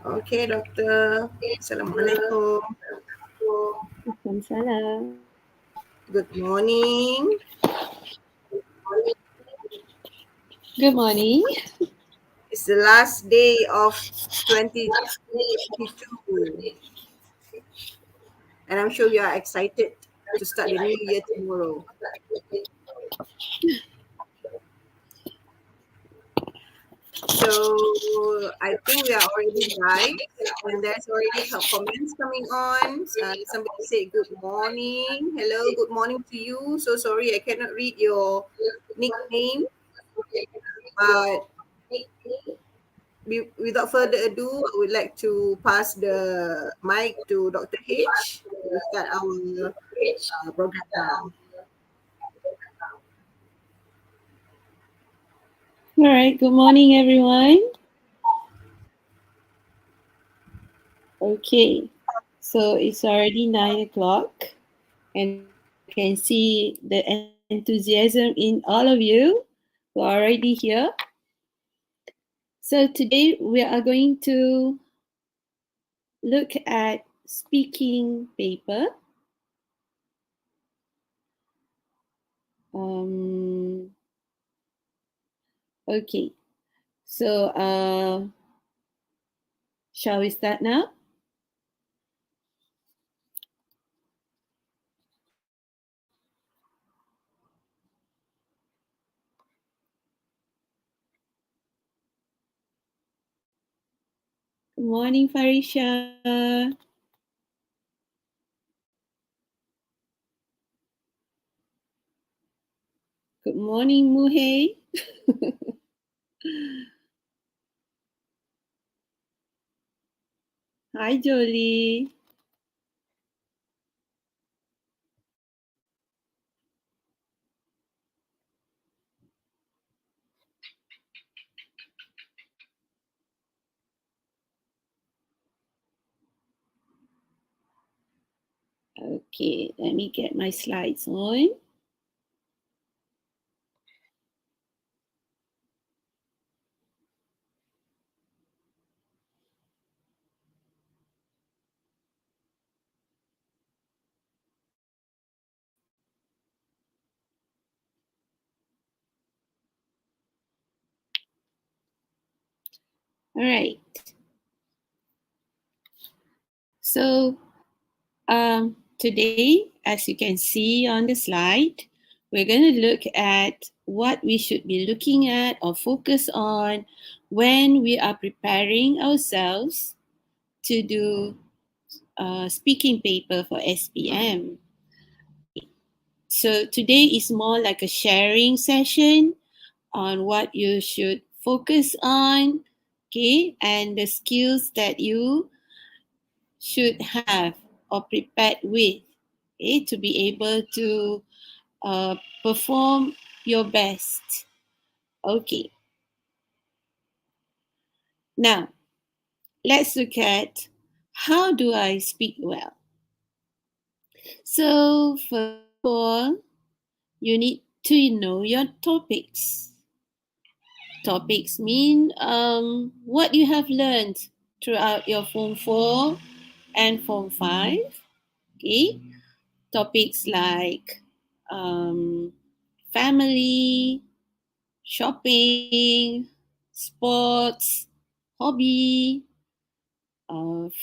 Okay, Doctor. Assalamualaikum. Waalaikumsalam. Good morning. Good morning. It's the last day of 2022, and I'm sure you are excited to start the new year tomorrow. So I think we are already live, and there's already comments coming on. Somebody say good morning. Hello, good morning to you. So sorry I cannot read your nickname, but without further ado, I would like to pass the mic to Dr. H to start our program now. All right. Good morning, everyone. Okay. So it's already 9 o'clock, and I can see the enthusiasm in all of you who are already here. So today we are going to look at speaking paper. Um, okay. So shall we start now? Good morning, Farisha. Good morning, Muhey. Hi, Jolie. Okay, let me get my slides on. All right. So today, as you can see on the slide, we're going to look at what we should be looking at or focus on when we are preparing ourselves to do speaking paper for SPM. So today is more like a sharing session on what you should focus on, okay, and the skills that you should have or prepared with, okay, to be able to perform your best. Okay, now let's look at how do I speak well. So first of all, you need to know your topics. Topics mean what you have learned throughout your Form 4 and Form 5. Okay, topics like family, shopping, sports, hobby,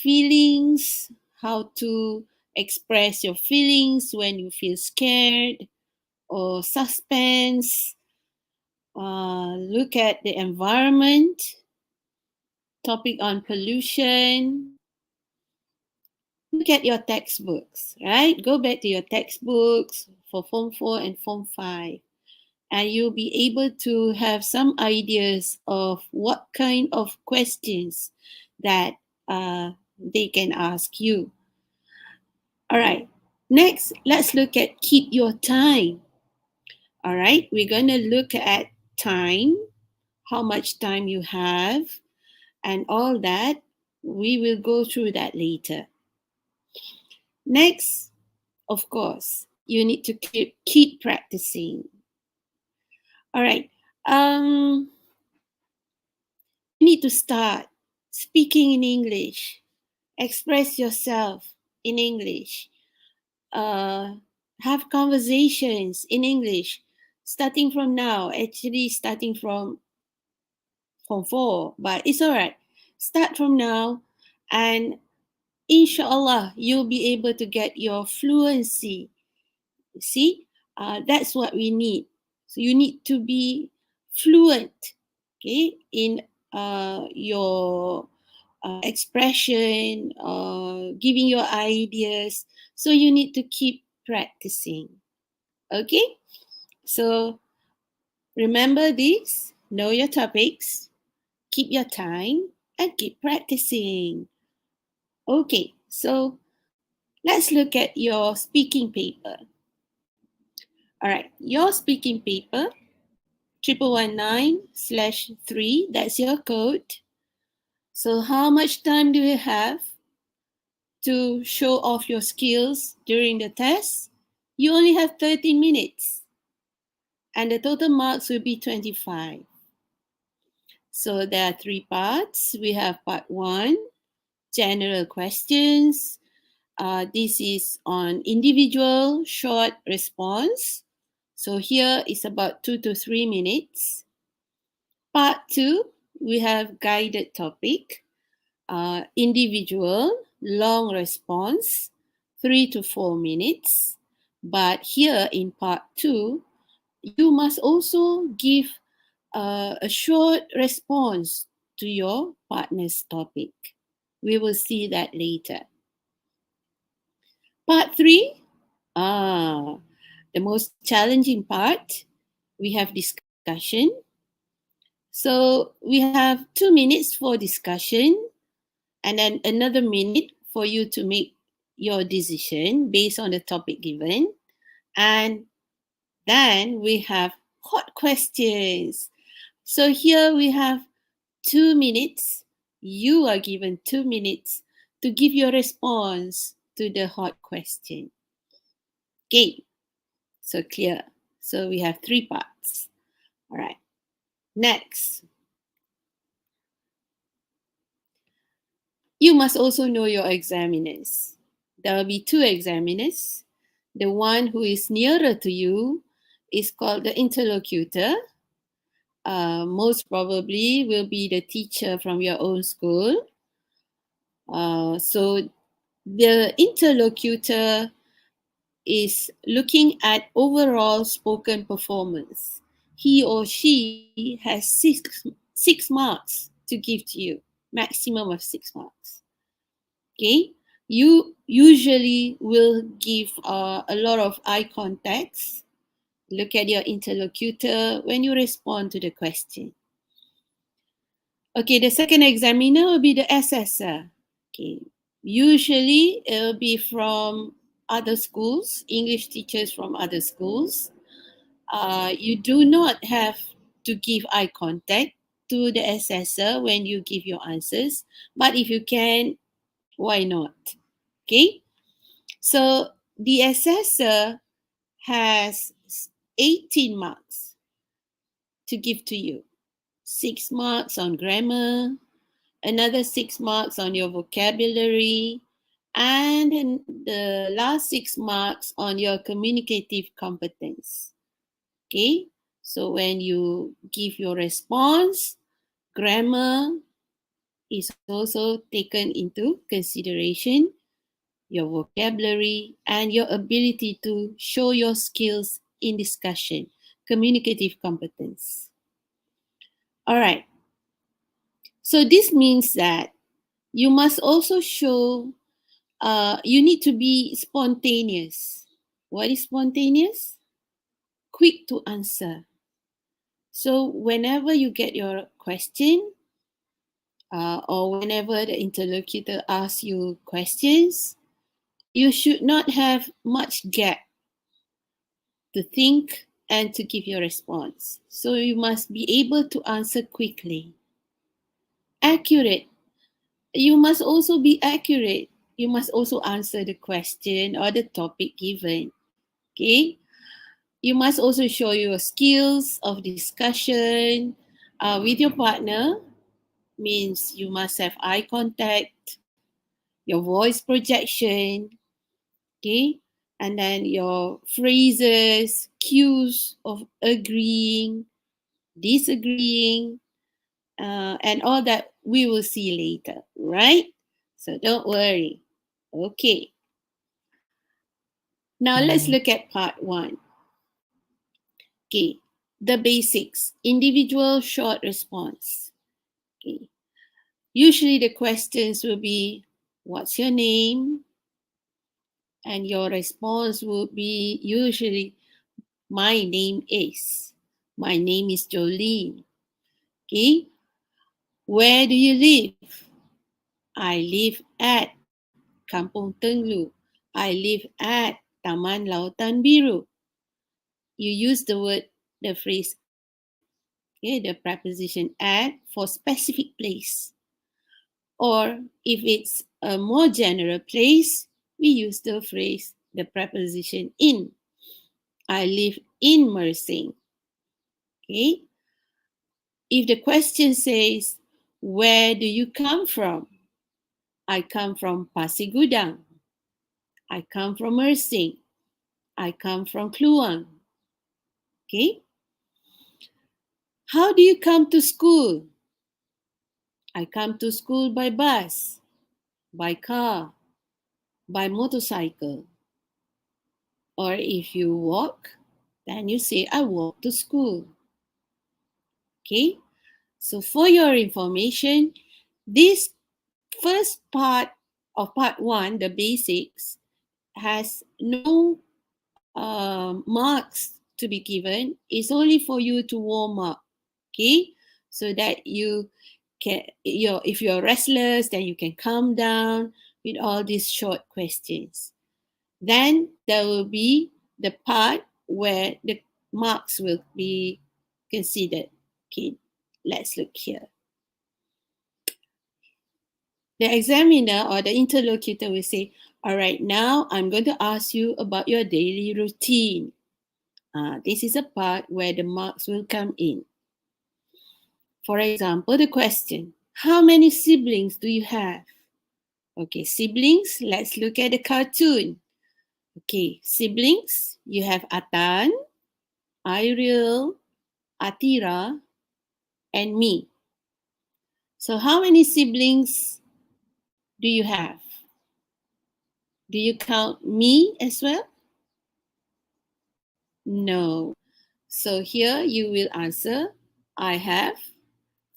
feelings, how to express your feelings when you feel scared or suspense. Look at the environment, topic on pollution. Look at your textbooks, right? Go back to your textbooks for Form 4 and Form 5, and you'll be able to have some ideas of what kind of questions that they can ask you. All right, next, let's look at keep your time. All right, we're going to look at time, how much time you have, and all that. We will go through that later. Next, of course, you need to keep practicing. All right. You need to start speaking in English, express yourself in English, uh, have conversations in English, starting from now, actually starting from Form 4, but it's all right. Start from now, and inshallah, you'll be able to get your fluency. See, that's what we need. So you need to be fluent, okay, in your expression, giving your ideas. So you need to keep practicing. Okay, so remember this, know your topics, keep your time, and keep practicing. Okay, so let's look at your speaking paper. All right, your speaking paper, 1119/3, that's your code. So how much time do you have to show off your skills during the test? You only have 13 minutes, and the total marks will be 25. So there are three parts. We have part 1, general questions. This is on individual short response. So here is about 2 to 3 minutes. Part 2, we have guided topic, individual long response, 3 to 4 minutes. But here in part 2, you must also give a short response to your partner's topic. We will see that later. Part 3, the most challenging part, we have discussion. So we have 2 minutes for discussion, and then another minute for you to make your decision based on the topic given. And then we have hot questions. So here we have 2 minutes. You are given 2 minutes to give your response to the hot question. Okay, so clear. So we have 3 parts. All right. Next, you must also know your examiners. There will be 2 examiners. The one who is nearer to you is called the interlocutor. Most probably will be the teacher from your own school. So the interlocutor is looking at overall spoken performance. He or she has six marks to give to you, maximum of 6 marks. Okay, you usually will give a lot of eye contacts. Look at your interlocutor when you respond to the question. Okay, the second examiner will be the assessor. Okay, usually it will be from other schools, English teachers from other schools. You do not have to give eye contact to the assessor when you give your answers, but if you can, why not? Okay, so the assessor has 18 marks to give to you. 6 marks on grammar, another 6 marks on your vocabulary, and the last 6 marks on your communicative competence. Okay, so when you give your response, grammar is also taken into consideration, your vocabulary, and your ability to show your skills in discussion, communicative competence. All right. So this means that you must also show, you need to be spontaneous. What is spontaneous? Quick to answer. So whenever you get your question, or whenever the interlocutor asks you questions, you should not have much gap to think and to give your response. So you must be able to answer quickly. Accurate. You must also be accurate. You must also answer the question or the topic given. Okay. You must also show your skills of discussion with your partner. means you must have eye contact, your voice projection, okay, and then your phrases, cues of agreeing, disagreeing, and all that we will see later, right? So don't worry. Okay, now let's look at part one. Okay, the basics, individual short response. Okay, usually the questions will be, what's your name? And your response would be usually, my name is. My name is Jolene. Okay, where do you live? I live at Kampung Tenglu. I live at Taman Lautan Biru. You use the word, the phrase, okay, the preposition at for specific place. Or if it's a more general place, we use the phrase, the preposition in. I live in Mersing. Okay. If the question says, where do you come from? I come from Pasir Gudang. I come from Mersing. I come from Kluang. Okay. How do you come to school? I come to school by bus, by car, by motorcycle. Or if you walk, then you say, I walk to school. Okay. So for your information, this first part of part one, the basics, has no marks to be given. It's only for you to warm up, okay? So that you can, if you're restless, then you can calm down with all these short questions. Then there will be the part where the marks will be considered. Okay, let's look here. The examiner or the interlocutor will say, all right, now I'm going to ask you about your daily routine. This is a part where the marks will come in. For example, the question, how many siblings do you have? Okay, siblings, let's look at the cartoon. Okay, siblings, you have Atan, Ariel, Atira, and me. So how many siblings do you have? Do you count me as well? No. So here you will answer, I have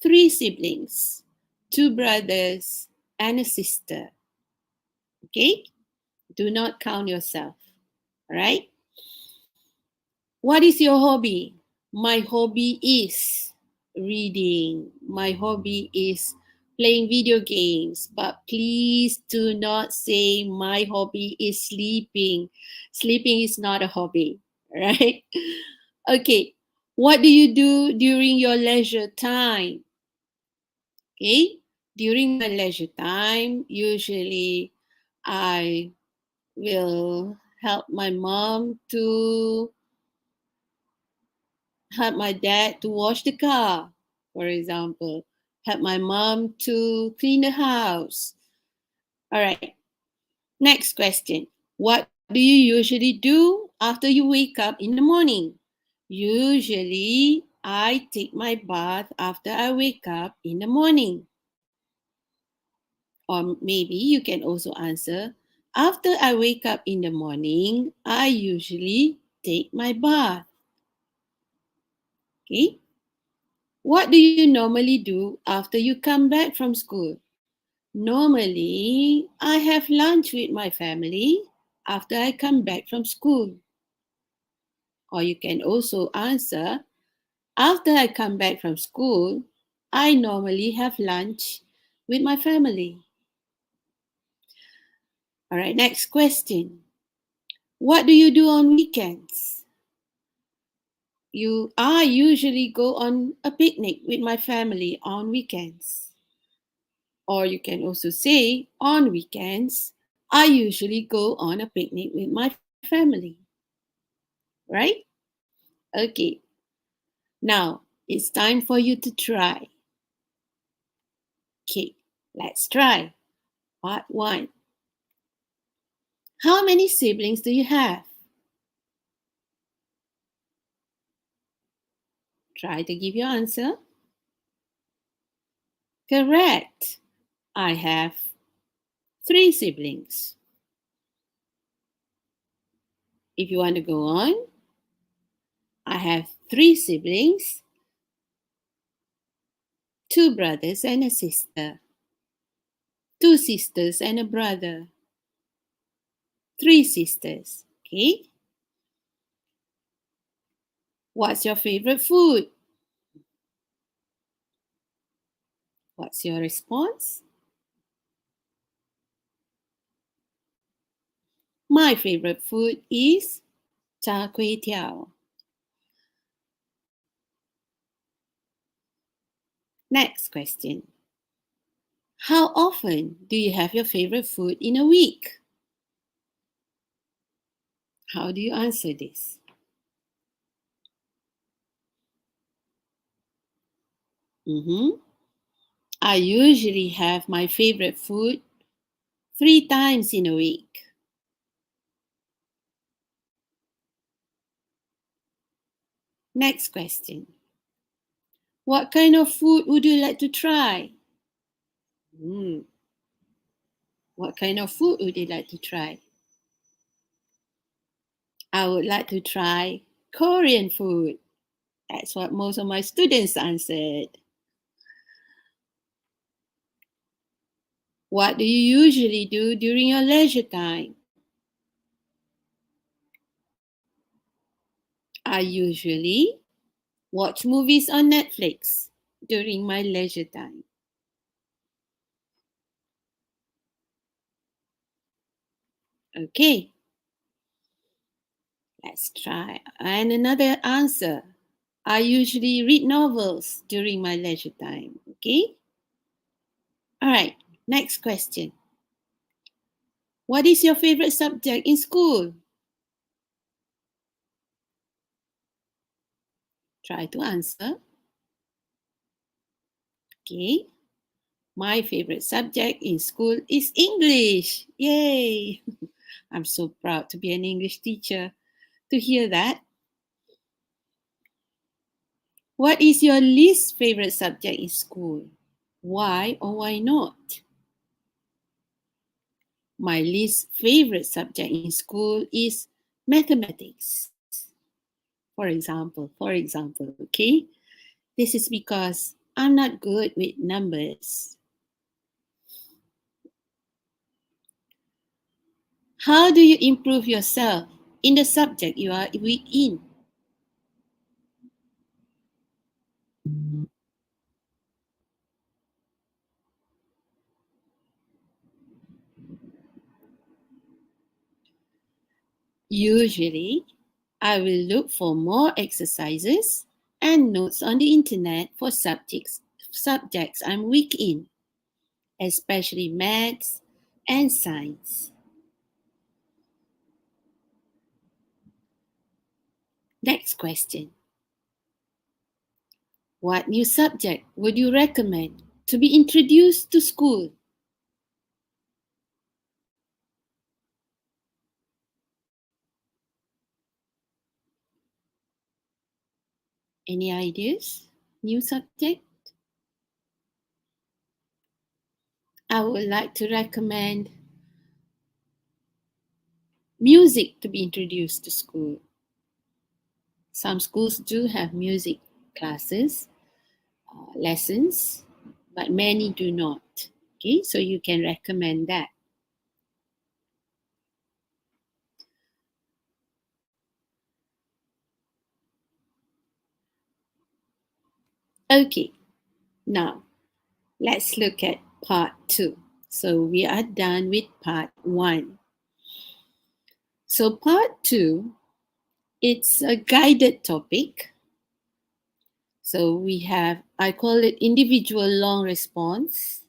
3 siblings, 2 brothers and a sister. Okay? Do not count yourself. All right? What is your hobby? My hobby is reading. My hobby is playing video games. But please do not say my hobby is sleeping. Sleeping is not a hobby, right? Okay. What do you do during your leisure time? Okay. During my leisure time, usually I will help my mom to help my dad to wash the car, for example, help my mom to clean the house. All right, next question. What do you usually do after you wake up in the morning? Usually, I take my bath after I wake up in the morning. Or maybe you can also answer, after I wake up in the morning, I usually take my bath. Okay. What do you normally do after you come back from school? Normally, I have lunch with my family after I come back from school. Or you can also answer, after I come back from school, I normally have lunch with my family. All right, next question. What do you do on weekends? I usually go on a picnic with my family on weekends. Or you can also say, on weekends, I usually go on a picnic with my family. Right? Okay. Now, it's time for you to try. Okay, let's try. Part 1. How many siblings do you have? Try to give your answer. Correct. I have 3 siblings. If you want to go on, I have 3 siblings, 2 brothers and a sister, 2 sisters and a brother, 3 sisters. Okay. What's your favorite food? What's your response? My favorite food is char kway teow. Next question. How often do you have your favorite food in a week? How do you answer this? I usually have my favorite food 3 times in a week. Next question. What kind of food would you like to try? What kind of food would you like to try? I would like to try Korean food. That's what most of my students answered. What do you usually do during your leisure time? I usually watch movies on Netflix during my leisure time. Okay, let's try. And another answer. I usually read novels during my leisure time. Okay? All right, next question. What is your favorite subject in school? Try to answer. Okay. My favorite subject in school is English. Yay! I'm so proud to be an English teacher. To hear that. What is your least favorite subject in school? Why or why not? My least favorite subject in school is mathematics. For example, okay? This is because I'm not good with numbers. How do you improve yourself in the subject you are weak in? Usually, I will look for more exercises and notes on the internet for subjects I'm weak in, especially maths and science. Next question. What new subject would you recommend to be introduced to school? Any ideas? New subject? I would like to recommend music to be introduced to school. Some schools do have music classes, lessons, but many do not. Okay, so you can recommend that. Okay, now let's look at part 2. So we are done with part 1. So part 2, it's a guided topic. So we have, I call it individual long response.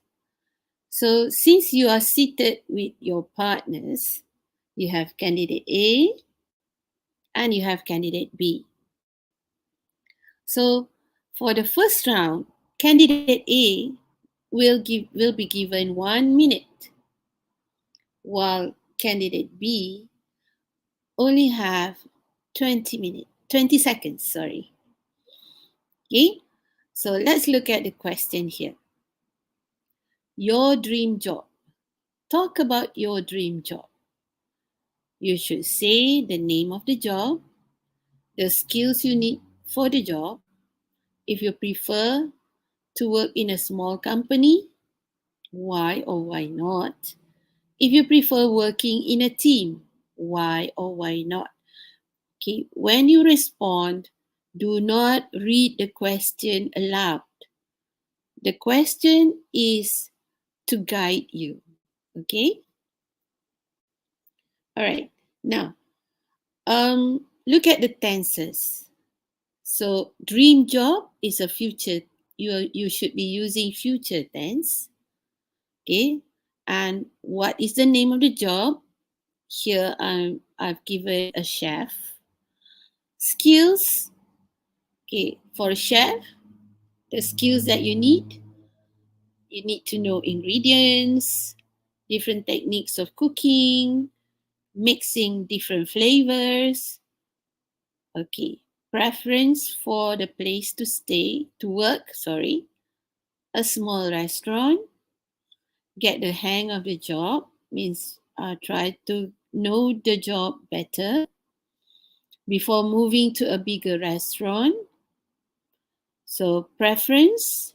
So since you are seated with your partners, you have candidate A and you have candidate B. So for the first round, candidate A will be given 1 minute, while candidate B only have 20 seconds, sorry. Okay, so let's look at the question here. Your dream job. Talk about your dream job. You should say the name of the job, the skills you need for the job, if you prefer to work in a small company, why or why not? If you prefer working in a team, why or why not? Okay, when you respond, do not read the question aloud. The question is to guide you. Okay? All right. Now, look at the tenses. So, dream job is a future. You should be using future tense. Okay. And what is the name of the job? Here I've given a chef. Skills. Okay. For a chef, the skills that you need to know ingredients, different techniques of cooking, mixing different flavors. Okay. Preference for the place to stay, to work, sorry. A small restaurant. Get the hang of the job means try to know the job better before moving to a bigger restaurant. So, preference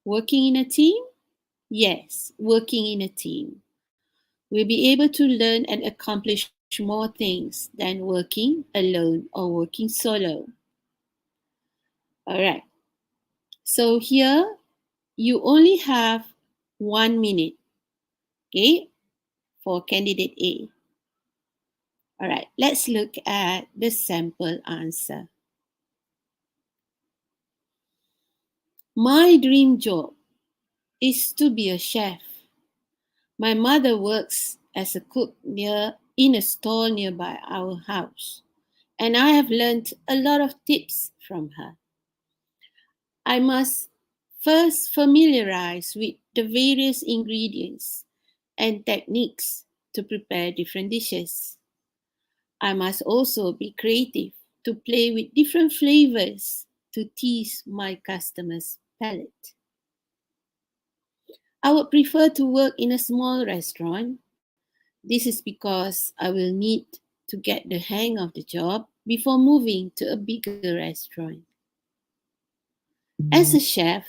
working in a team? Yes, working in a team. We'll be able to learn and accomplish more things than working alone or working solo. All right. So, here you only have 1 minute, okay, for candidate A. All right, let's look at the sample answer. My dream job is to be a chef. My mother works as a cook in a store nearby our house, and I have learned a lot of tips from her. I must first familiarize with the various ingredients and techniques to prepare different dishes. I must also be creative to play with different flavors to tease my customers' palate. I would prefer to work in a small restaurant. This is because I will need to get the hang of the job before moving to a bigger restaurant. As a chef,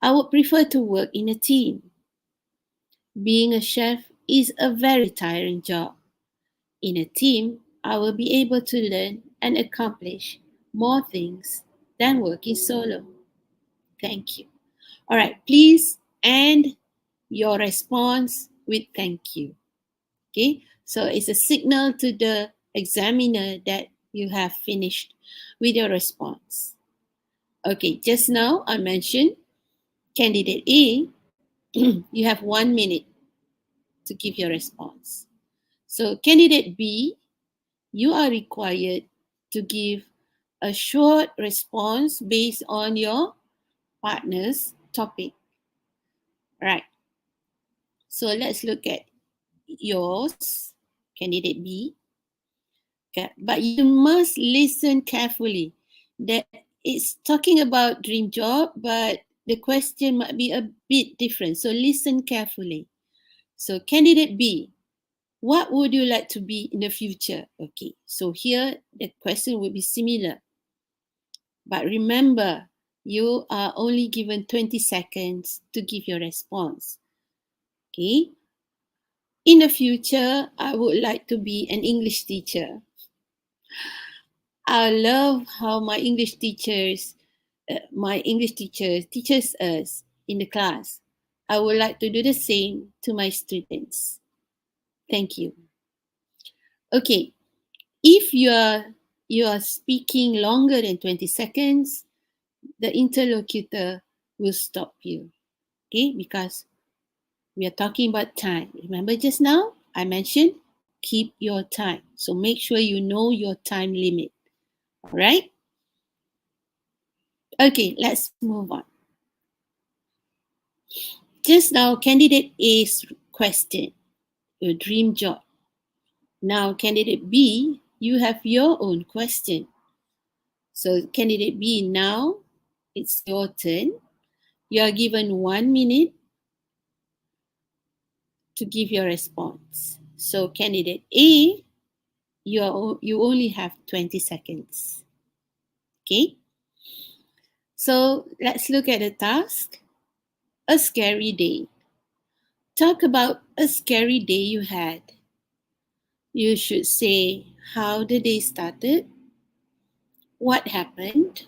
I would prefer to work in a team. Being a chef is a very tiring job. In a team, I will be able to learn and accomplish more things than working solo. Thank you. All right, please end your response with thank you. Okay, so it's a signal to the examiner that you have finished with your response. Okay, just now I mentioned candidate A, you have 1 minute to give your response. So, candidate B, you are required to give a short response based on your partner's topic. Right. So let's look at yours, candidate B. Okay. But you must listen carefully. That it's talking about dream job, but the question might be a bit different. So listen carefully. So candidate B, what would you like to be in the future? Okay. So here the question will be similar. But remember, you are only given 20 seconds to give your response. Okay. In the future, I would like to be an English teacher. I love how my English teacher teaches us in the class. I would like to do the same to my students. Thank you. Okay, if you are speaking longer than 20 seconds, the interlocutor will stop you. Okay, because we are talking about time. Remember just now I mentioned keep your time. So make sure you know your time limit. All right? Okay, let's move on. Just now, candidate A's question, your dream job. Now, candidate B, you have your own question. So, candidate B, now it's your turn. You are given 1 minute to give your response. So, candidate A, you only have 20 seconds. Okay? So, let's look at the task. A scary day. Talk about a scary day you had. You should say how the day started, what happened,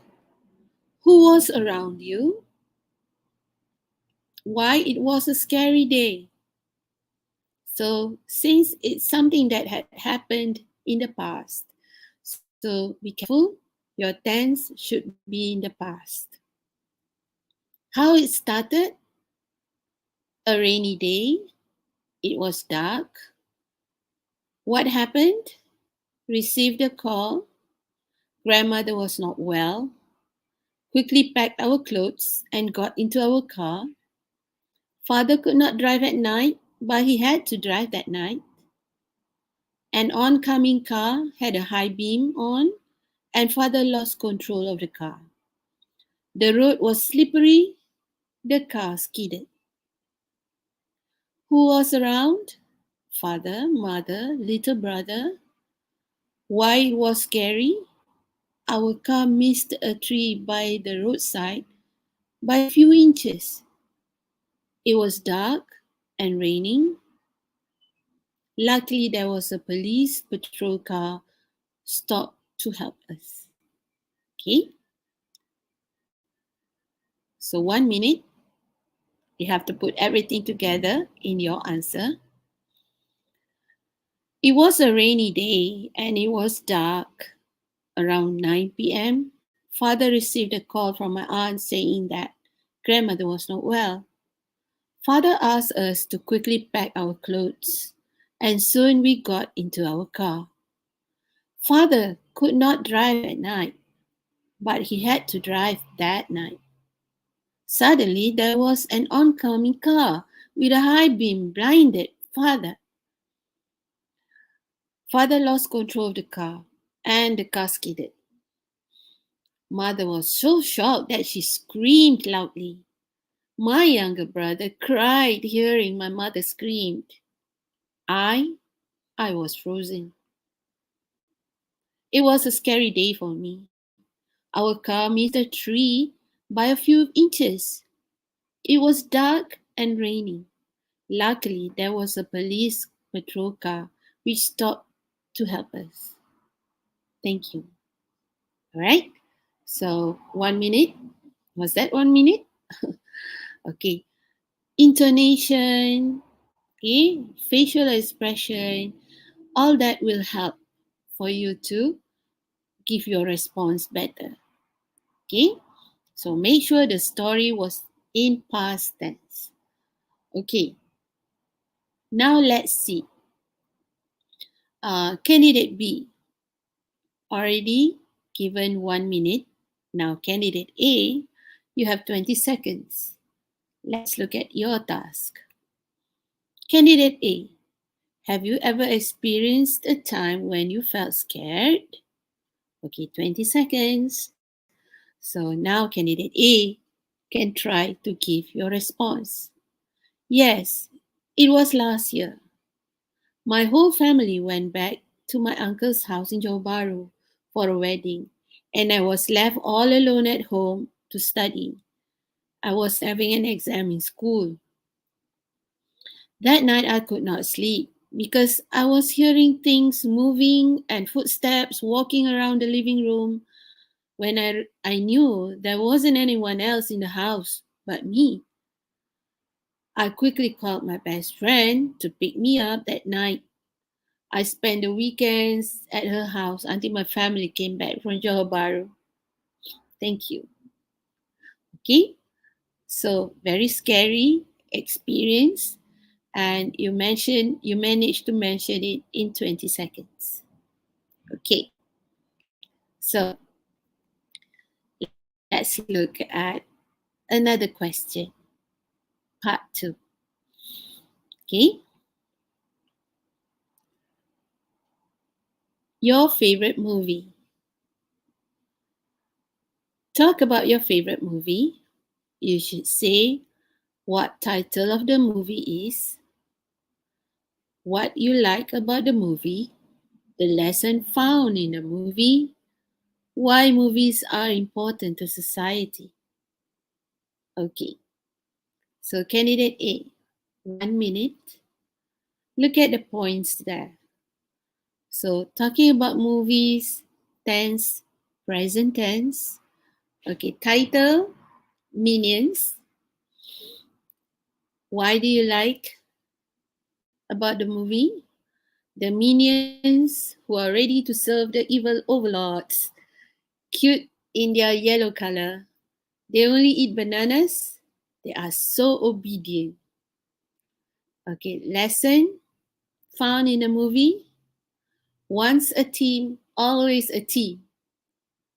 who was around you, why it was a scary day. So, since it's something that had happened in the past, so be careful, your tense should be in the past. How it started, a rainy day, it was dark. What happened? Received a call, grandmother was not well, quickly packed our clothes and got into our car. Father could not drive at night, but he had to drive that night. An oncoming car had a high beam on, and father lost control of the car. The road was slippery, the car skidded. Who was around? Father, mother, little brother. Why it was scary? Our car missed a tree by the roadside by a few inches. It was dark and raining. Luckily, there was a police patrol car stopped to help us. Okay, so 1 minute, you have to put everything together in your answer. It was a rainy day and it was dark. Around 9 p.m., father received a call from my aunt saying that grandmother was not well. Father asked us to quickly pack our clothes, and soon we got into our car. Father could not drive at night, but he had to drive that night. Suddenly, there was an oncoming car with a high beam blinded father. Father lost control of the car, and the car skidded. Mother was so shocked that she screamed loudly. My younger brother cried hearing my mother screamed. I, I was frozen. It was a scary day for me. Our car missed a tree by a few inches. It was dark and raining. Luckily, there was a police patrol car which stopped to help us. Thank you. All right. So, 1 minute. Was that 1 minute? Okay. Intonation, okay, facial expression, all that will help for you to give your response better. Okay. So, make sure the story was in past tense. Okay. Now, let's see. Candidate B, already given 1 minute. Now, candidate A, you have 20 seconds. Let's look at your task. Candidate A, have you ever experienced a time when you felt scared? Okay, 20 seconds. So now, candidate A can try to give your response. Yes, it was last year. My whole family went back to my uncle's house in Johor Bahru for a wedding, and I was left all alone at home to study. I was having an exam in school. That night I could not sleep because I was hearing things moving and footsteps walking around the living room when I knew there wasn't anyone else in the house but me. I quickly called my best friend to pick me up that night. I spent the weekends at her house until my family came back from Johor Bahru. Thank you. Okay, so very scary experience, and you managed to mention it in 20 seconds. Okay, so let's look at another question. part 2. Okay? Your favorite movie. Talk about your favorite movie. You should say what title of the movie is, what you like about the movie, the lesson found in the movie, why movies are important to society. Okay, so candidate A, 1 minute. Look at the points there. So talking about movies, tense, present tense. Okay, title, Minions. Why do you like about the movie? The minions who are ready to serve the evil overlords. Cute in their yellow color. They only eat bananas. They are so obedient. Okay, lesson found in the movie. Once a team, always a team.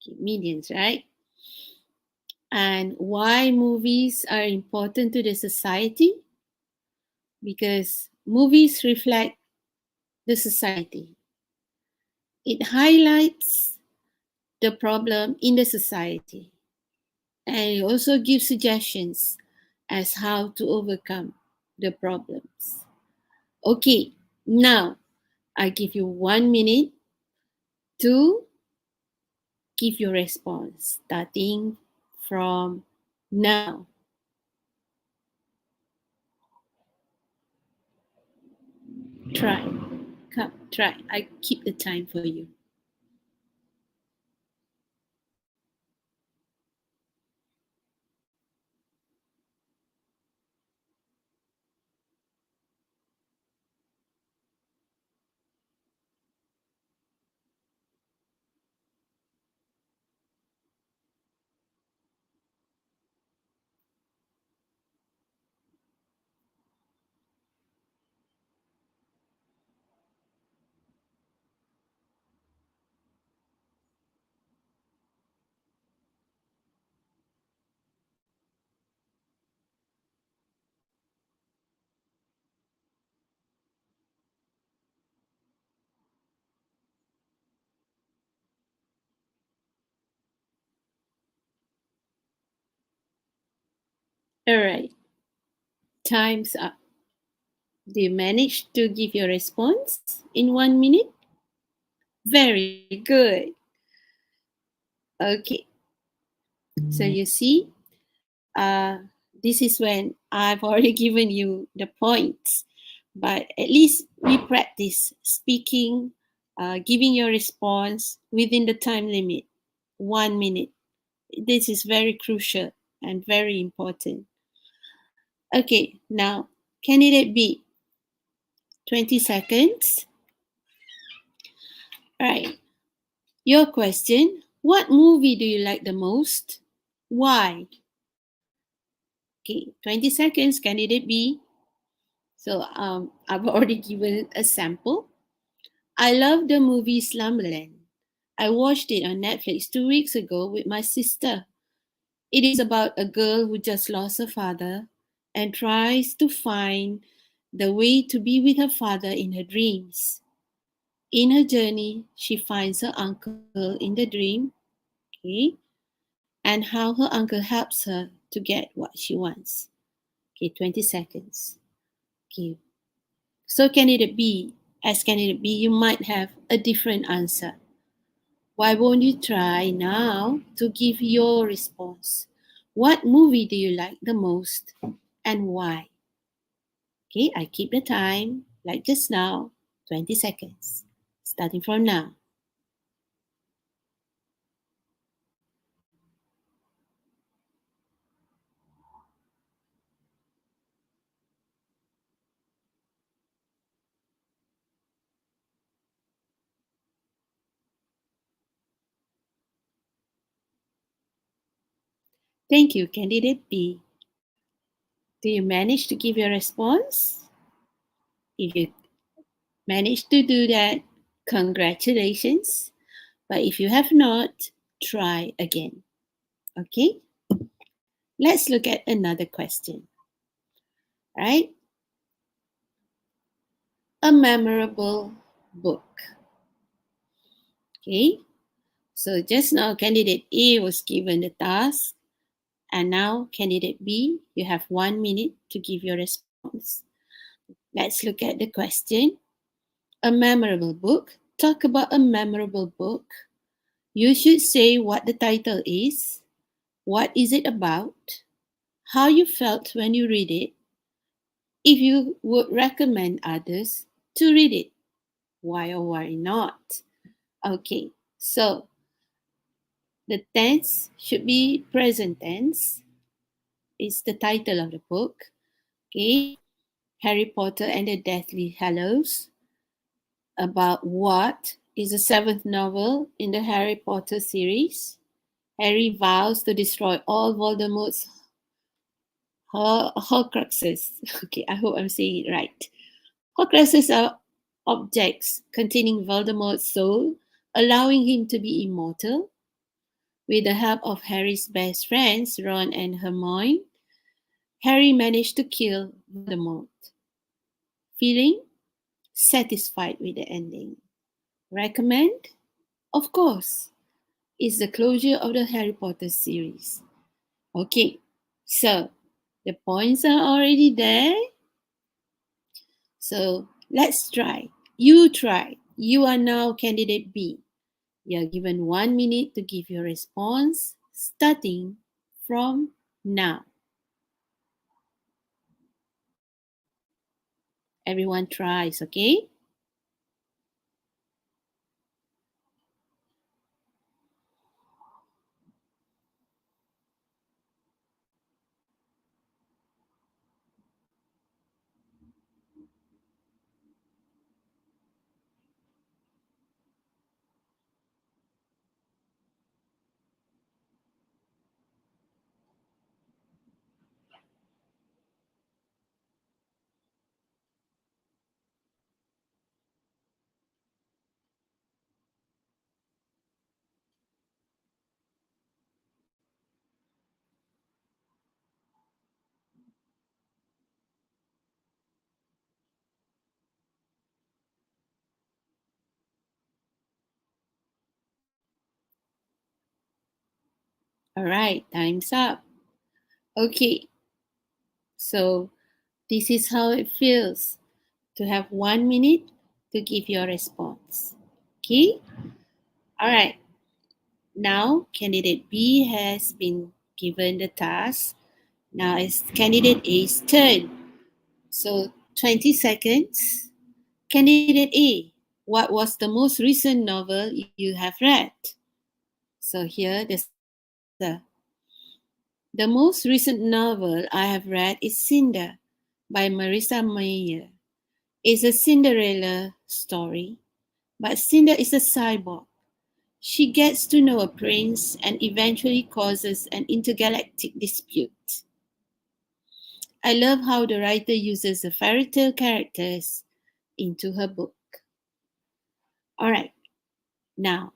Okay, minions, right? And why movies are important to the society? Because movies reflect the society. It highlights the problem in the society, and it also gives suggestions as how to overcome the problems. Okay, now I give you 1 minute to give your response, starting from now. Try, come, try. I keep the time for you. All right, time's up. Do you manage to give your response in 1 minute? Very good. Okay, so you see, this is when I've already given you the points, but at least we practice speaking, giving your response within the time limit, 1 minute. This is very crucial and very important. Okay, now candidate B, 20 seconds. All right, your question, what movie do you like the most? Why? Okay, 20 seconds, candidate B. So I've already given a sample. I love the movie Slumberland. I watched it on Netflix 2 weeks ago with my sister. It is about a girl who just lost her father and tries to find the way to be with her father in her dreams. In her journey, she finds her uncle in the dream, okay, and how her uncle helps her to get what she wants. Okay, 20 seconds. Okay, so candidate B, as candidate B, you might have a different answer. Why won't you try now to give your response? What movie do you like the most and why? Okay, I keep the time like just now, 20 seconds, starting from now. Thank you, candidate B. Do you manage to give your response? If you manage to do that, congratulations. But if you have not, try again. Okay? Let's look at another question. right? A memorable book. Okay, so just now candidate A was given the task, and now candidate B, you have 1 minute to give your response. Let's look at the question. A memorable book. Talk about a memorable book. You should say what the title is, what is it about, how you felt when you read it, if you would recommend others to read it, why or why not. Okay, so the tense should be present tense. It's the title of the book. Okay, Harry Potter and the Deathly Hallows. About what is the seventh novel in the Harry Potter series. Harry vows to destroy all Voldemort's Horcruxes. Okay, I hope I'm saying it right. Horcruxes are objects containing Voldemort's soul, allowing him to be immortal. With the help of Harry's best friends, Ron and Hermione, Harry managed to kill Voldemort. Feeling satisfied with the ending. Recommend? Of course. It's the closure of the Harry Potter series. Okay, so the points are already there. So let's try. You try. You are now candidate B. You are given 1 minute to give your response starting from now. Everyone tries, okay? All right, time's up. Okay, so this is how it feels to have 1 minute to give your response. Okay, all right. Now, candidate B has been given the task. Now it's candidate A's turn. So 20 seconds. Candidate A, what was the most recent novel you have read? So here the answer. The most recent novel I have read is Cinder by Marissa Meyer. It's a Cinderella story, but Cinder is a cyborg. She gets to know a prince and eventually causes an intergalactic dispute. I love how the writer uses the fairy tale characters into her book. All right, now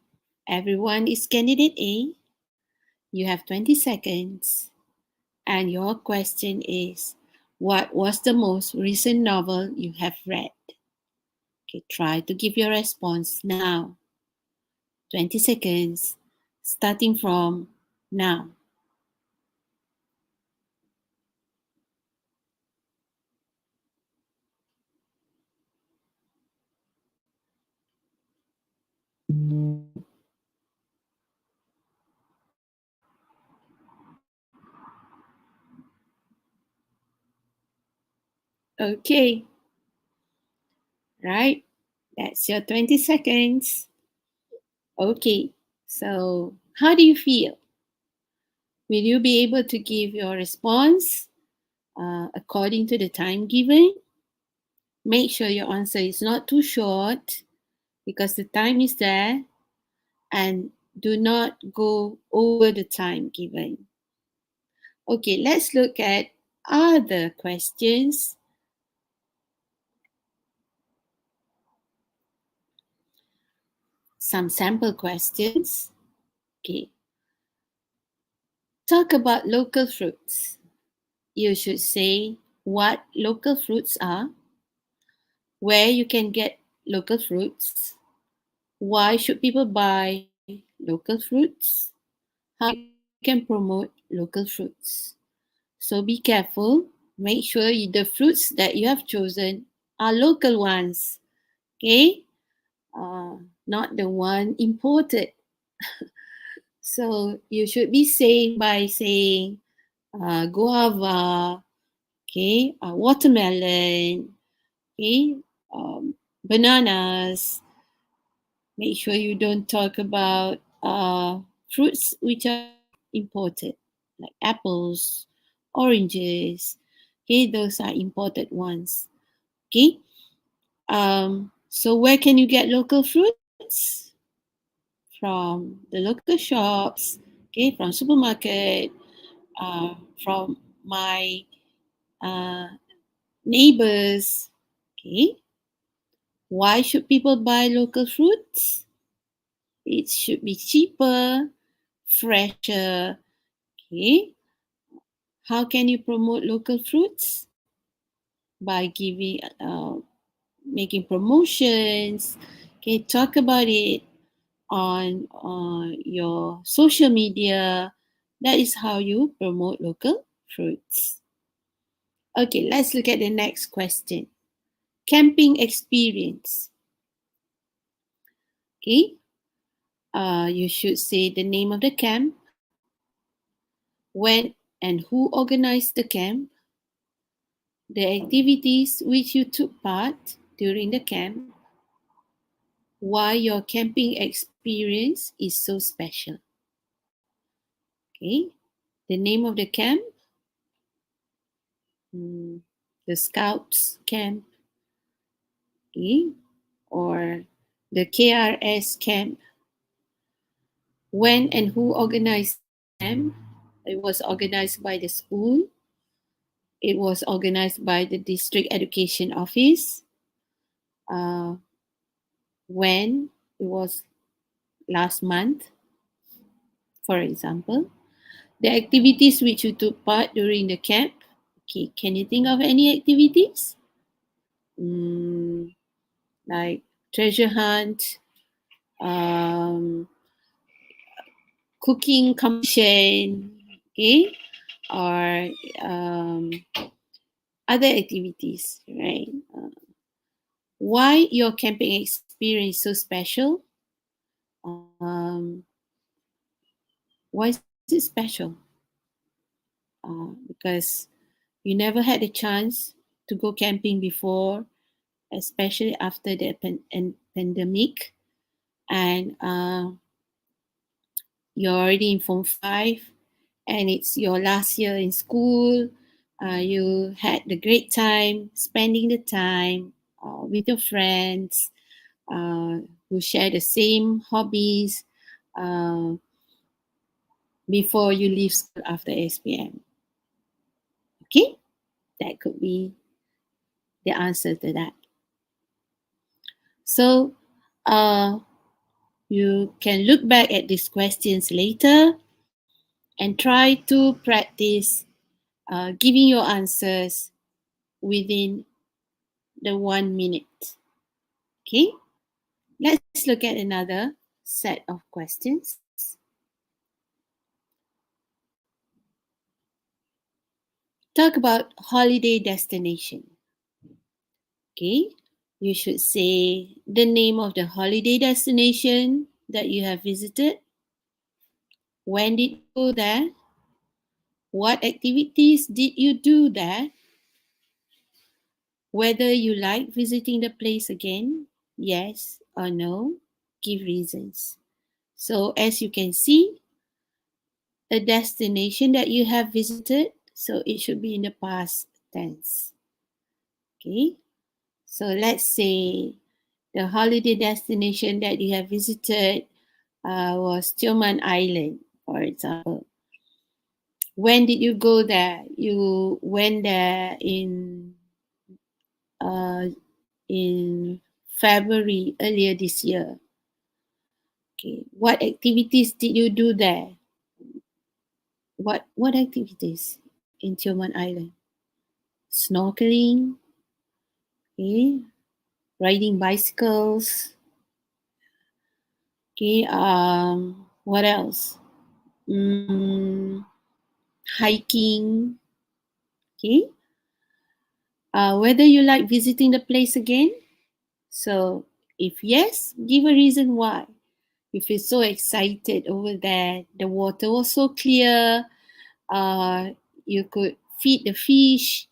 everyone is candidate A. You have 20 seconds, and your question is, what was the most recent novel you have read? Okay, try to give your response now. 20 seconds, starting from now. Okay, right? That's your 20 seconds. Okay, so how do you feel? Will you be able to give your response according to the time given? Make sure your answer is not too short because the time is there, and do not go over the time given. Okay, let's look at other questions. Some sample questions. Okay, talk about local fruits. You should say what local fruits are, where you can get local fruits, why should people buy local fruits, how you can promote local fruits. So be careful, make sure the fruits that you have chosen are local ones, okay? Not the one imported. So you should be safe by saying guava, okay, watermelon, okay, bananas. Make sure you don't talk about fruits which are imported, like apples, oranges. Okay, those are imported ones. Okay. So where can you get local fruits? From the local shops. Okay, from supermarket. From my uh, neighbors. Okay. Why should people buy local fruits? It should be cheaper, fresher. Okay. How can you promote local fruits? By giving, making promotions. Okay, talk about it on your social media. That is how you promote local fruits. Okay, let's look at the next question. Camping experience. Okay, you should say the name of the camp, when and who organized the camp, the activities which you took part during the camp, why your camping experience is so special. Okay, the name of the camp, mm, the Scouts camp, okay, or the KRS camp. When and who organized the camp? It was organized by the school. It was organized by the district education office. Uh, when it was last month, for example. The activities which you took part during the camp. Okay, can you think of any activities? Mm, like treasure hunt, um, cooking competition, okay, or um, other activities, right? Why your camping experience so special? Um, why is it special? Because you never had a chance to go camping before, especially after the pandemic, and you're already in Form 5, and it's your last year in school. You had the great time spending the time with your friends uh, who share the same hobbies uh, before you leave school after SPM. Okay, that could be the answer to that. So you can look back at these questions later and try to practice giving your answers within the 1 minute. Okay, let's look at another set of questions. Talk about holiday destination. Okay, you should say the name of the holiday destination that you have visited. When did you go there? What activities did you do there? Whether you like visiting the place again, yes or no, give reasons. So, as you can see, a destination that you have visited, so it should be in the past tense. Okay, so let's say the holiday destination that you have visited was Tioman Island, for example. When did you go there? You went there uh, in February earlier this year. Okay, what activities did you do there? What activities in Tioman Island? snorkeling, okay, riding bicycles, okay, what else? Mm, hiking, okay. Whether you like visiting the place again. So, if yes, give a reason why. You feel so excited over there. The water was so clear. Uh, you could feed the fish.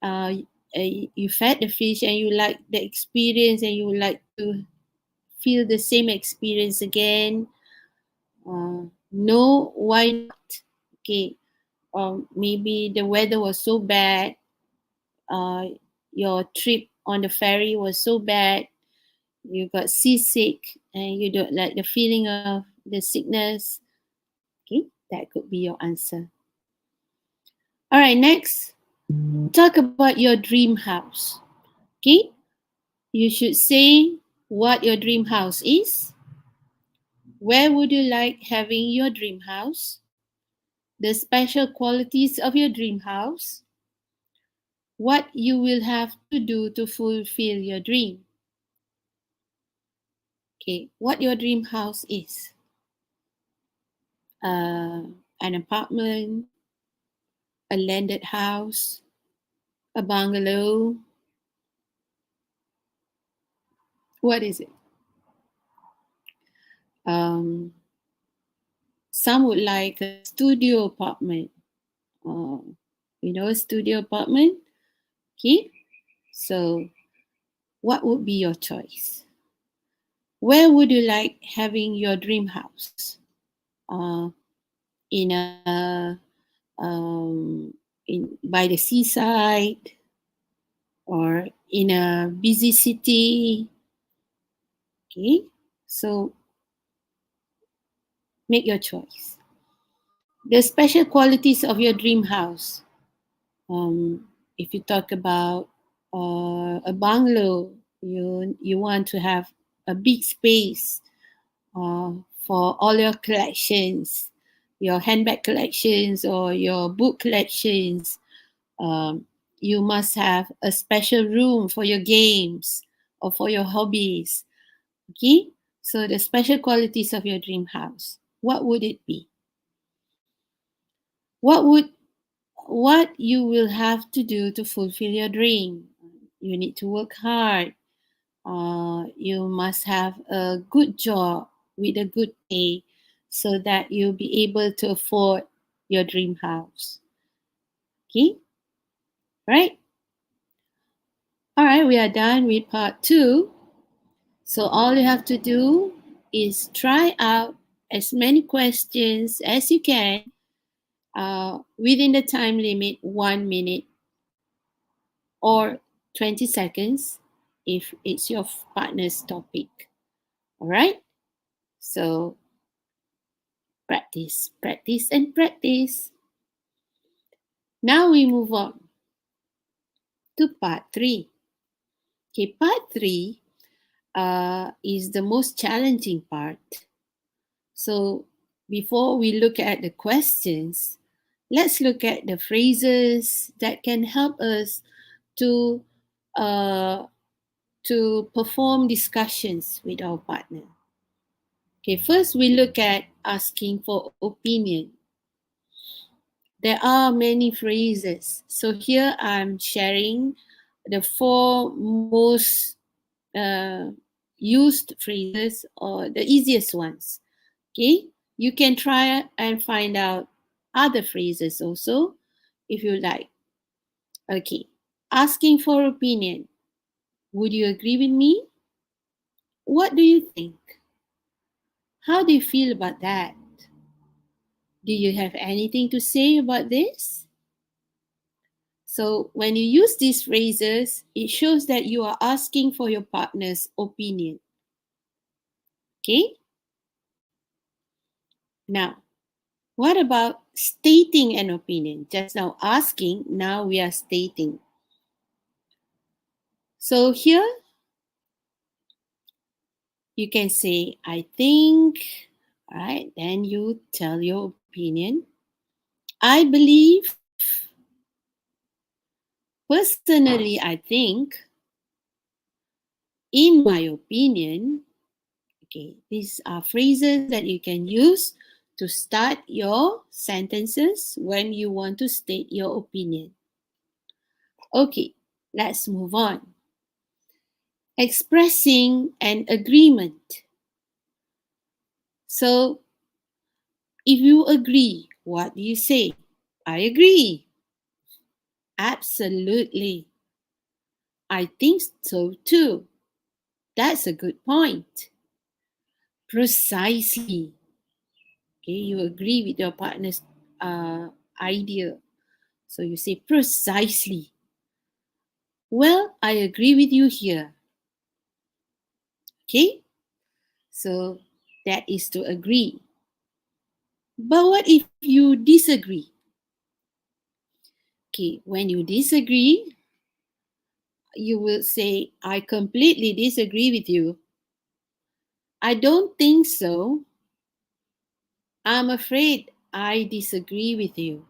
You fed the fish, and you like the experience, and you would like to feel the same experience again. No, why not? Okay, maybe the weather was so bad. Uh, your trip on the ferry was so bad. You got seasick, and you don't like the feeling of the sickness. Okay, that could be your answer. All right, next, talk about your dream house. Okay, you should say what your dream house is. Where would you like having your dream house? The special qualities of your dream house. What you will have to do to fulfill your dream. Okay, what your dream house is. An apartment, a landed house, a bungalow. What is it? Um, some would like a studio apartment. Um, a studio apartment. Okay, so what would be your choice? Where would you like having your dream house? Uh, in a by the seaside, or in a busy city. Okay, so make your choice. The special qualities of your dream house. If you talk about a bungalow, you want to have a big space for all your collections, your handbag collections or your book collections. Um, you must have a special room for your games or for your hobbies. Okay, so the special qualities of your dream house. What would it be? What would what you will have to do to fulfill your dream? You need to work hard. You must have a good job with a good pay so that you'll be able to afford your dream house. Okay, right? All right, we are done with part two. So all you have to do is try out as many questions as you can within the time limit 1 minute or 20 seconds if it's your partner's topic. All right? So practice, practice, and practice. Now we move on to part three. Okay, part three is the most challenging part. So before we look at the questions, let's look at the phrases that can help us to uh, to perform discussions with our partner. Okay, first we look at asking for opinion. There are many phrases. So here I'm sharing the four most uh, used phrases or the easiest ones. Okay, you can try and find out other phrases also if you like. Okay, asking for opinion. Would you agree with me? What do you think? How do you feel about that? Do you have anything to say about this? So, when you use these phrases, it shows that you are asking for your partner's opinion. Okay? Now, what about stating an opinion? Just now asking, now we are stating. So, here you can say, I think, all right? Then you tell your opinion. I believe, Personally, I think, in my opinion, okay, these are phrases that you can use to start your sentences when you want to state your opinion. Okay, let's move on. Expressing an agreement. So, if you agree, what do you say? I agree. Absolutely. I think so too. That's a good point. Precisely. Okay, you agree with your partner's idea. So you say precisely. Well, I agree with you here. Okay, so that is to agree. But what if you disagree? Okay, when you disagree, you will say, I completely disagree with you. I don't think so. I'm afraid I disagree with you.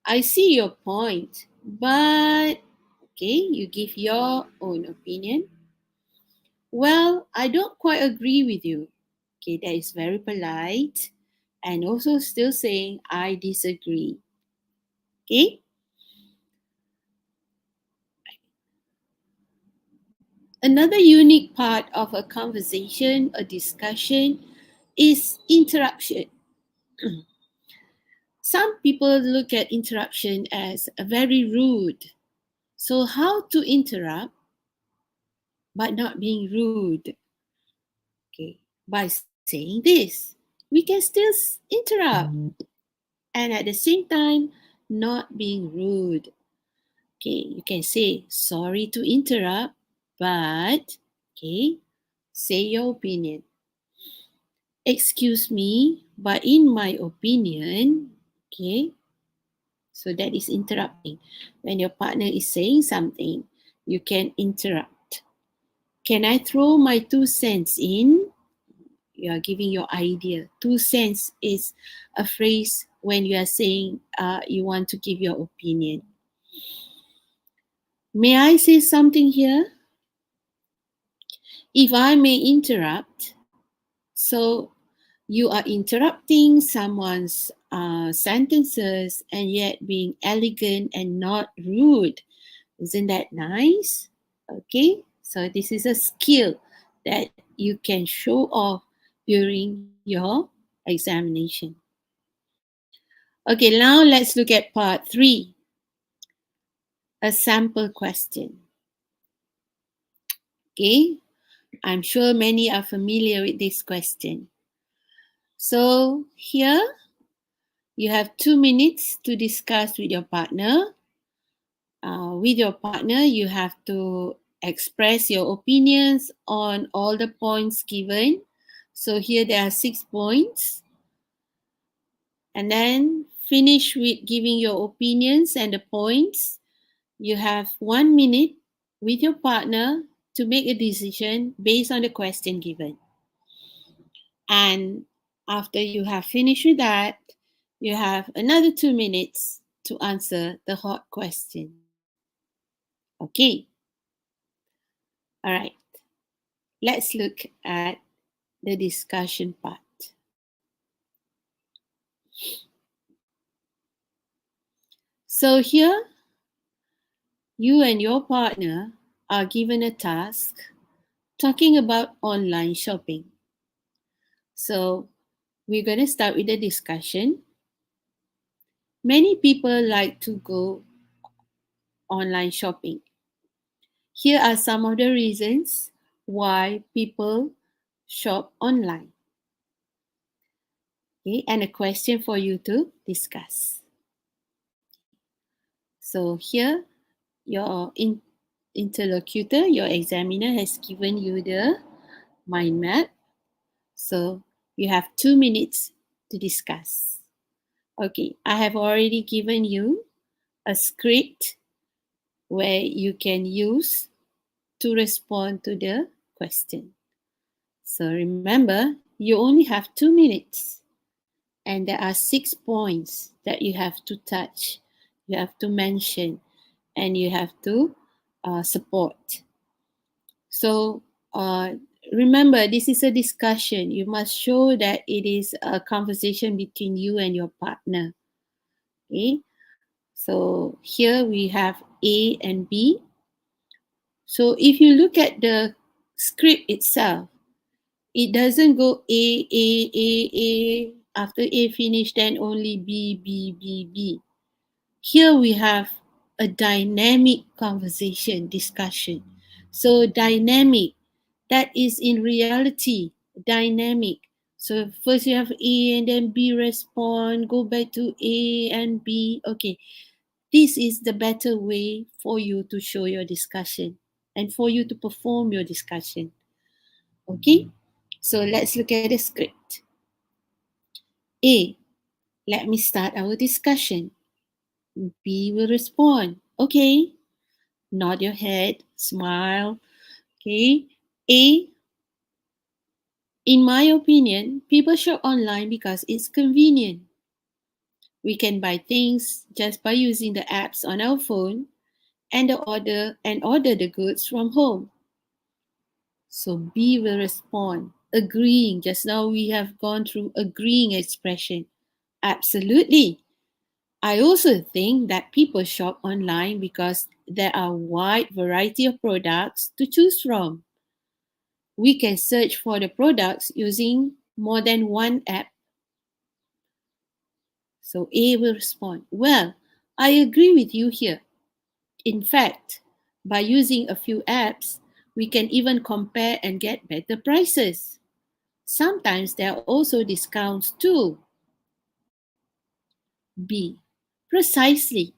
I see your point, but okay, you give your own opinion. Well, I don't quite agree with you. Okay, that is very polite and also still saying I disagree. Okay, another unique part of a conversation, a discussion, is interruption. Some people look at interruption as a very rude. So, how to interrupt but not being rude? Okay, by saying this, we can still interrupt and at the same time not being rude. Okay, you can say sorry to interrupt, but okay, say your opinion. Excuse me, but in my opinion, okay, so that is interrupting. When your partner is saying something, you can interrupt. Can I throw my 2 cents in? You are giving your idea. 2 cents is a phrase when you are saying you want to give your opinion. May I say something here? If I may interrupt, so you are interrupting someone's sentences and yet being elegant and not rude. Isn't that nice? Okay, so this is a skill that you can show off during your examination. Okay, now let's look at part 3, a sample question. Okay, I'm sure many are familiar with this question. So here you have 2 minutes to discuss with your partner. With your partner, you have to express your opinions on all the points given. So here there are 6 points. And then finish with giving your opinions and the points. You have 1 minute with your partner to make a decision based on the question given. And after you have finished with that, you have another 2 minutes to answer the hot question. Okay. All right. Let's look at the discussion part. So here, you and your partner are given a task talking about online shopping. So we're going to start with the discussion. Many people like to go online shopping. Here are some of the reasons why people shop online. Okay, and a question for you to discuss. So here, your interlocutor, your examiner has given you the mind map. So you have 2 minutes to discuss. Okay, I have already given you a script where you can use to respond to the question. So remember, you only have 2 minutes and there are 6 points that you have to touch, you have to mention, and you have to support. So remember, this is a discussion. You must show that it is a conversation between you and your partner. Okay. So here we have A and B. So if you look at the script itself, it doesn't go A. After A finish, then only B. Here we have a dynamic conversation, discussion. So dynamic, that is in reality, dynamic. So first you have A and then B respond, go back to A and B. Okay, this is the better way for you to show your discussion and for you to perform your discussion. Okay, so let's look at the script. A, let me start our discussion. B will respond, okay, nod your head, smile. Okay, A, in my opinion, people shop online because it's convenient. We can buy things just by using the apps on our phone and order the goods from home. So B will respond, agreeing. Just now we have gone through agreeing expression. Absolutely. I also think that people shop online because there are a wide variety of products to choose from. We can search for the products using more than one app. So A will respond, well, I agree with you here. In fact, by using a few apps, we can even compare and get better prices. Sometimes there are also discounts too. B. Precisely.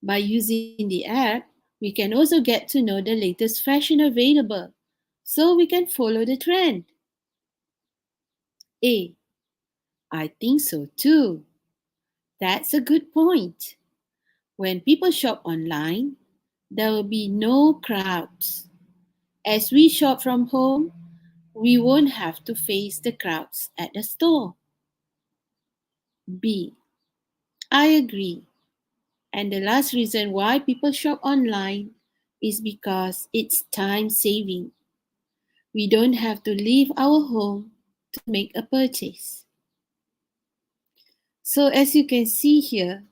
By using the app, we can also get to know the latest fashion available, so we can follow the trend. A. I think so too. That's a good point. When people shop online, there will be no crowds. As we shop from home, we won't have to face the crowds at the store. B. I agree. And the last reason why people shop online is because it's time saving. We don't have to leave our home to make a purchase. So, as you can see here,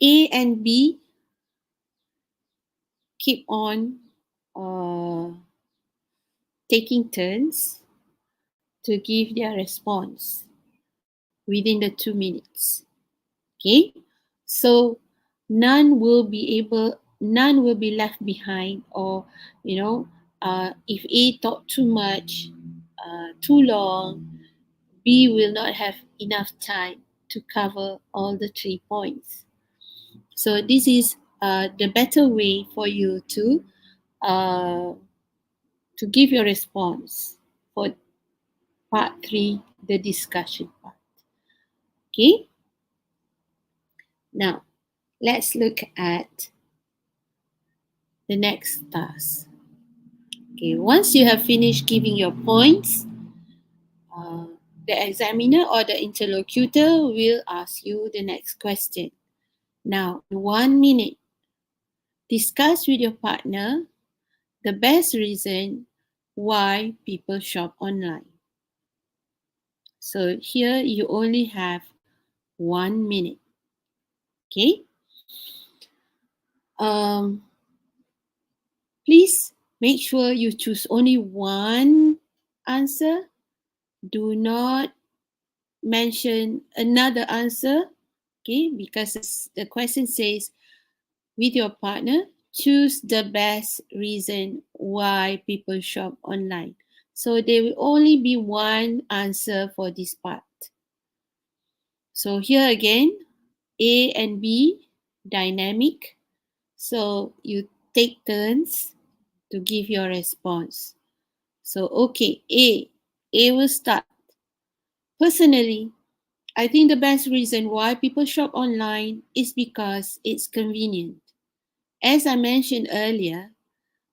A and B keep on uh, taking turns to give their response within the 2 minutes. Okay, so none will be left behind, or if A talk too much, too long, B will not have enough time to cover all the 3 points. So this is the better way for you uh, to give your response for part 3, the discussion part. Okay, now let's look at the next task. Okay, once you have finished giving your points, uh, the examiner or the interlocutor will ask you the next question. Now, in 1 minute, discuss with your partner the best reason why people shop online. So here you only have 1 minute. Okay. Um, please make sure you choose only one answer. Do not mention another answer. Okay, because the question says with your partner, choose the best reason why people shop online. So there will only be one answer for this part. So here again, A and B, dynamic. So you take turns to give your response. So okay, A will start. Personally, I think the best reason why people shop online is because it's convenient. As I mentioned earlier,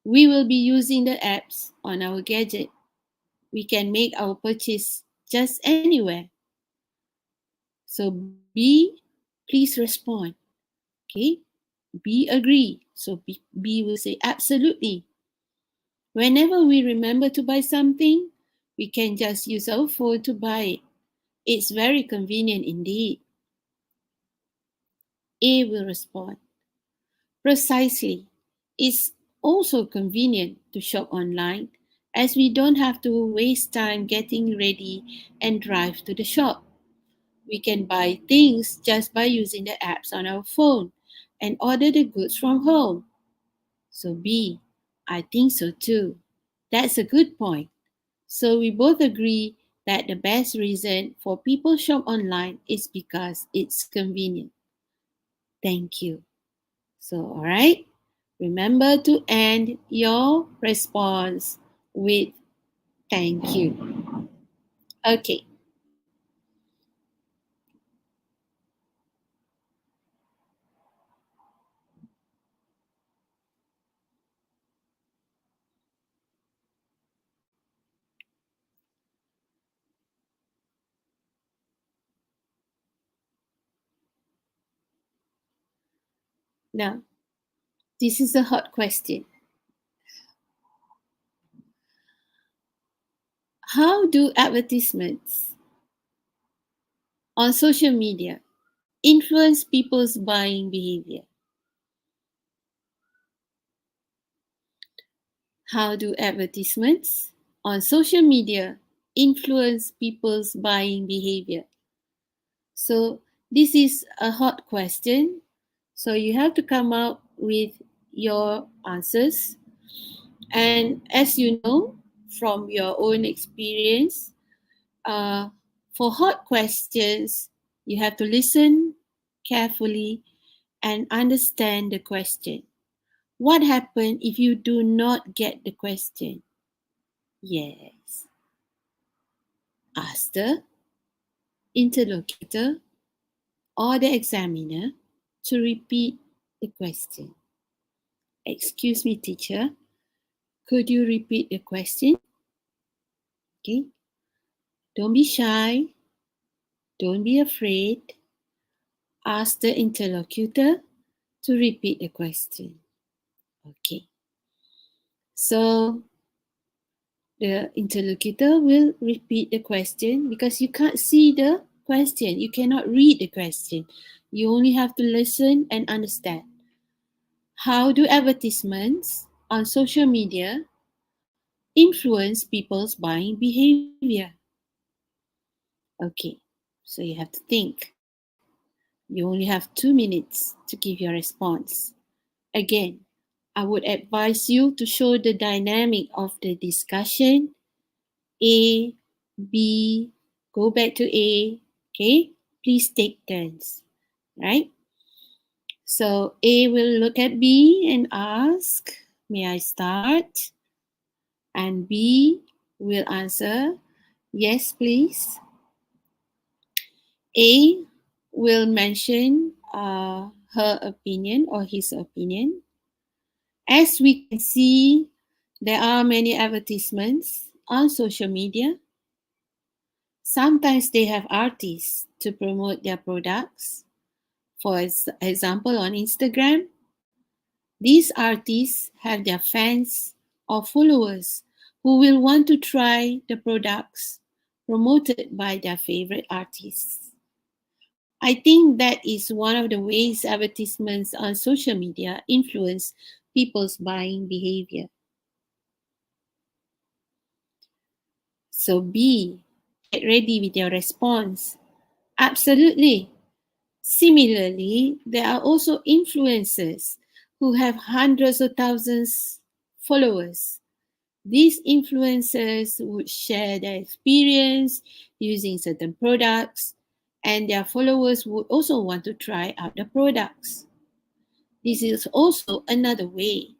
we will be using the apps on our gadget. We can make our purchase just anywhere. So B, please respond. Okay, B agree. So B will say absolutely. Whenever we remember to buy something, we can just use our phone to buy it. It's very convenient indeed. A will respond. Precisely. It's also convenient to shop online as we don't have to waste time getting ready and drive to the shop. We can buy things just by using the apps on our phone and order the goods from home. So, B, I think so too. That's a good point. So, we both agree that the best reason for people shop online is because it's convenient. Thank you. So, all right, remember to end your response with thank you. Okay, now this is a hot question. How do advertisements on social media influence people's buying behavior? How do advertisements on social media influence people's buying behavior? So, this is a hot question. So, you have to come up with your answers. And as you know from your own experience, uh, for hot questions, you have to listen carefully and understand the question. What happens if you do not get the question? Yes. Ask the interlocutor or the examiner to repeat the question. Excuse me, teacher, could you repeat the question? Okay. Don't be shy. Don't be afraid. Ask the interlocutor to repeat the question. Okay. So the interlocutor will repeat the question because you can't see the question. You cannot read the question. You only have to listen and understand. How do advertisements on social media influence people's buying behavior? Okay, so you have to think. You only have 2 minutes to give your response. Again, I would advise you to show the dynamic of the discussion. A, B, go back to A. Okay, please take turns. Right? So A will look at B and ask, may I start? And B will answer, yes, please. A will mention her opinion or his opinion. As we can see, there are many advertisements on social media. Sometimes they have artists to promote their products. For example, on Instagram, these artists have their fans or followers who will want to try the products promoted by their favorite artists. I think that is one of the ways advertisements on social media influence people's buying behavior. So B, get ready with your response. Absolutely. Similarly, there are also influencers who have hundreds of thousands followers. These influencers would share their experience using certain products, and their followers would also want to try out the products. This is also another way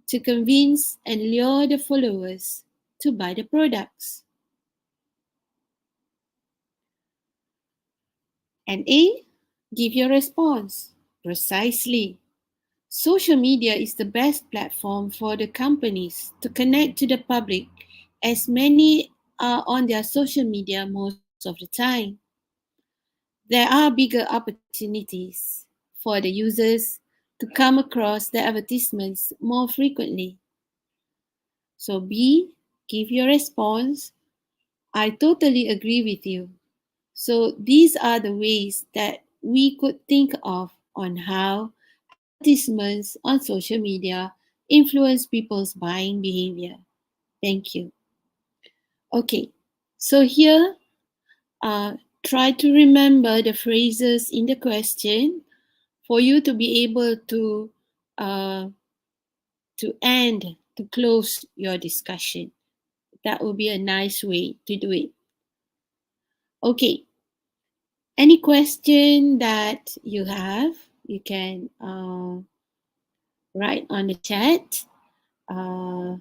to convince and lure the followers to buy the products. And A, give your response. Precisely. Social media is the best platform for the companies to connect to the public, as many are on their social media most of the time. There are bigger opportunities for the users to come across the advertisements more frequently. So B, give your response. I totally agree with you. So these are the ways that we could think of on how advertisements on social media influence people's buying behavior. Thank you. Okay, so here, try to remember the phrases in the question for you to be able uh, to end, to close your discussion. That would be a nice way to do it. Okay, any question that you have, you can write on the chat, uh,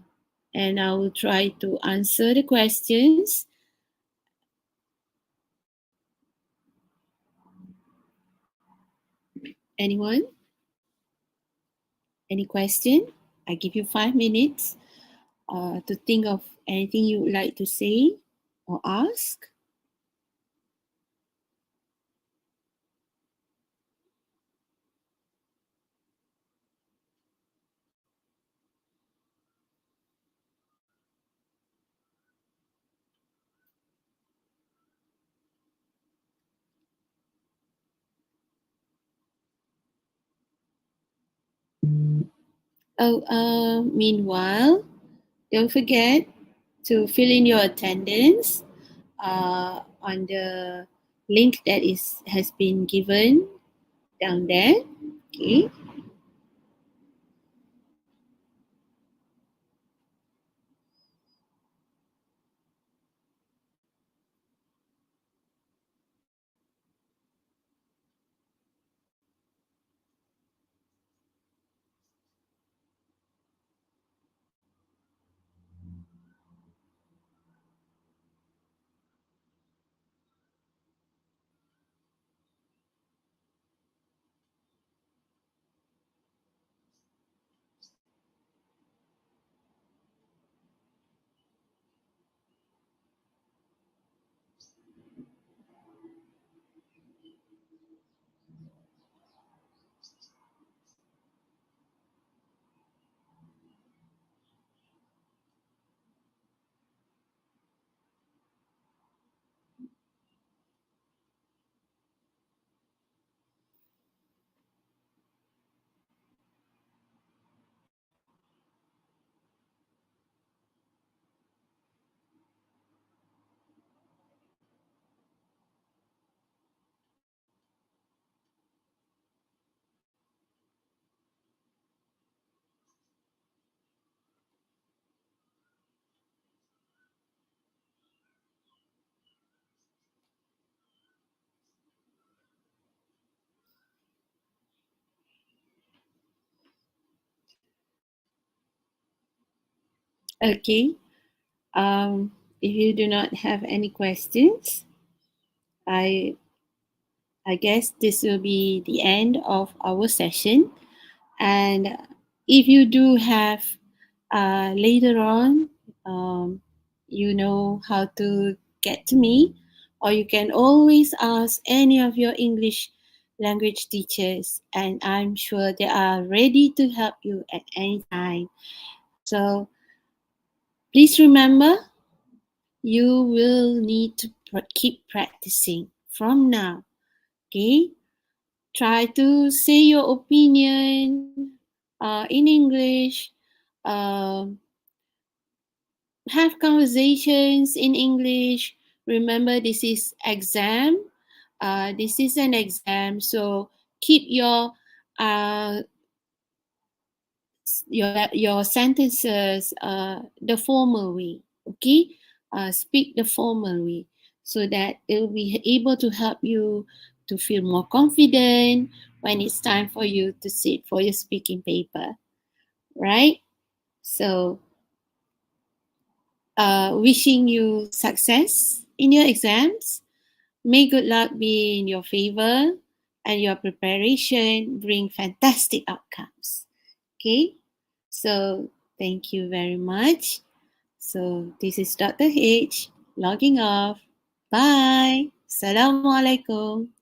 and I will try to answer the questions. Anyone? Any question? I give you 5 minutes to think of anything you would like to say or ask. Oh, meanwhile, don't forget to fill in your attendance on the link that has been given down there. Okay. Okay. If you do not have any questions, I I guess this will be the end of our session. And if you do have later on, you know how to get to me, or you can always ask any of your English language teachers, and I'm sure they are ready to help you at any time. So please remember, you will need to keep practicing from now. Okay, try to say your opinion in English. Um, have conversations in English. Remember, this is exam. This is an exam, so keep uh, your sentences the formal way. Okay, speak the formal way so that it will be able to help you to feel more confident when it's time for you to sit for your speaking paper, right? So wishing you success in your exams. May good luck be in your favor and your preparation bring fantastic outcomes. Okay, so thank you very much. So this is Dr. H logging off. Bye. Assalamualaikum.